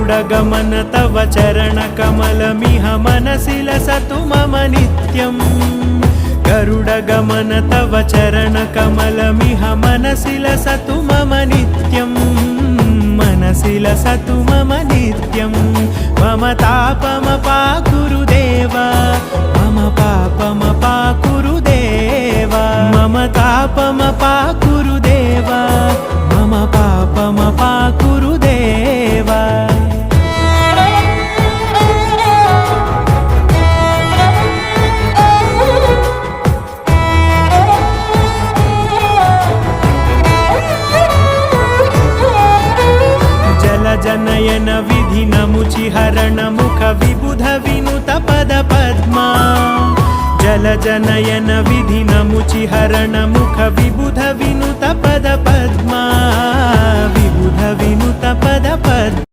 गरुडगमन तव चरणकमलमिह मनसि लसतु मम नित्यम् गरुडगमन तव चरणकमलमिह मनसि लसतु मम नित्यम् मनसि लसतु मम नित्यम् मम तापमपाकुरु देव मम पापमपाकुरु देव मम तापमपाकुरु देव मम पापमपाकुरु देव जनयन विधिनमुचिहरण मुख विबुध विनुत पद पद्मा जल जनयन विधिनमुचिहरण मुख विबुध विनुत पद पद्मा विबुध विनुत पद पद्मा